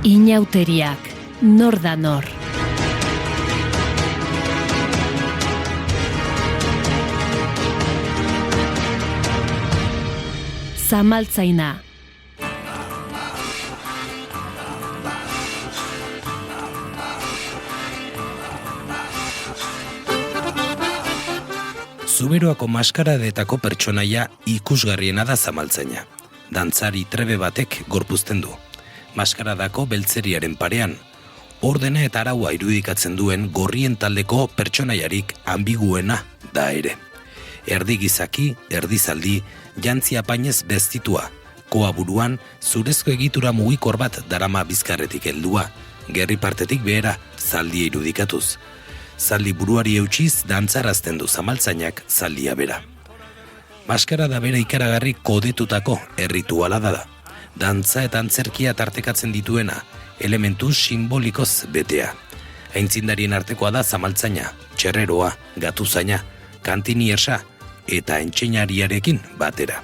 Inauteriak, nor da nor. Zamaltzaina. Zuberoako maskaradetako pertsonaia ikusgarriena da zamaltzaina. Dantzari trebe batek gorpuzten du. Maskaradako beltzeriaren parean, ordena eta araua irudikatzen duen gorrien taldeko pertsonaiarik ambiguena da ere. Erdi gizaki, erdi zaldi, jantzi apainez bestitua, koa buruan zurezko egitura mugikor bat darama bizkarretik heldua, gerri partetik behera zaldia irudikatuz. Zaldi buruari eutxiz dantzarazten du zamaltzainak zaldia bera. Maskarada bera ikaragarri kodetutako errituala da. Dantza eta antzerkia tartekatzen dituena, elementu simbolikoz betea. Aintzindarien artekoa da zamaltzaina, txerreroa, gatuzaina, kantiniersa eta entxeinariarekin batera.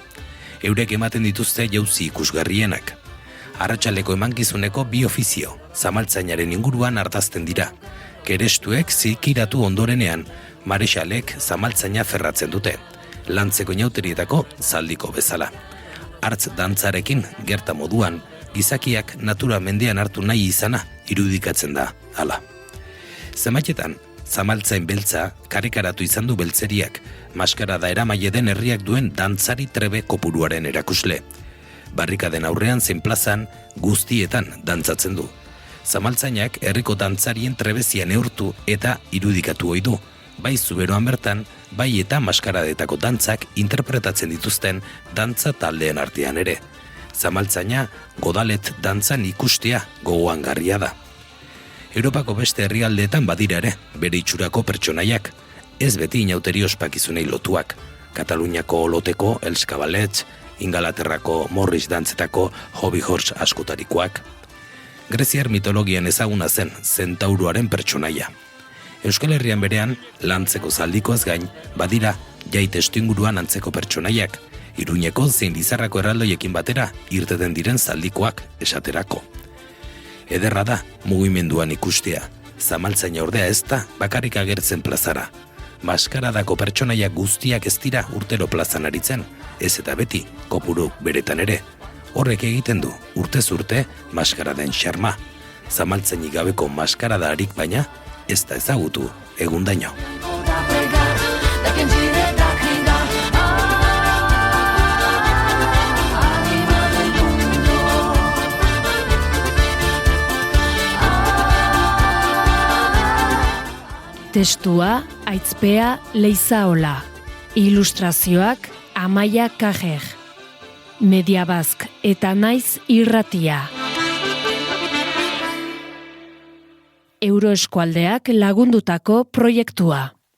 Eurek ematen dituzte jauzi ikusgarrienak. Arratsaleko emankizuneko bi ofizio, zamaltzainaren inguruan ardazten dira. Kerestuek zikiratu ondorenean, marexalek zamaltzaina ferratzen dute, lantzeko inauterietako zaldiko bezala. Hartz dantzarekin gerta moduan, gizakiak natura mendean hartu nahi izana irudikatzen da, hala. Zenbaitetan, zamaltzain beltza karikaratu izan du beltzeriak, maskarada eramaile den herriak duen dantzari trebe kopuruaren erakusle. Barrikaden aurrean zein plazan guztietan dantzatzen du. Zamaltzainak herriko dantzarien trebezia neurtu eta irudikatu ohi du, bai zuberoan bertan, bai eta maskaradetako dantzak interpretatzen dituzten dantza taldeen artean ere. Zamaltzaina godalet dantzan ikustea gogoangarria da. Europako beste herrialdeetan badira ere, bere itxurako pertsonaiak, ez beti inauteri ospakizunei lotuak, Kataluniako Oloteko Elskabalets, Ingalaterrako Morris dantzetako Hobby Horse askotarikoak. Greziar mitologian ezaguna zen zentauruaren pertsonaia. Euskal Herrian berean, lantzeko zaldikoaz gain, badira jai testuinguruan antzeko pertsonaiak, Iruñeko zein Lizarrako erraldoiekin batera irteten diren zaldikoak esaterako. Ederra da mugimenduan ikustea, zamaltzaina ordea ez da bakarrik agertzen plazara. Maskaradako pertsonaia guztiak ez dira urtero plazan aritzen, ez eta beti kopuru beretan ere. Horrek egiten du, urtez urte, maskaraden xarma. Zamaltzainik gabeko maskaradarik baina, ez da ezagutu egundaino. Testua, Aitzpea Leizaola. Ilustrazioak Amaia Kajer. Mediabazk eta Naiz Irratia. Euroeskualdeak lagundutako proiektua.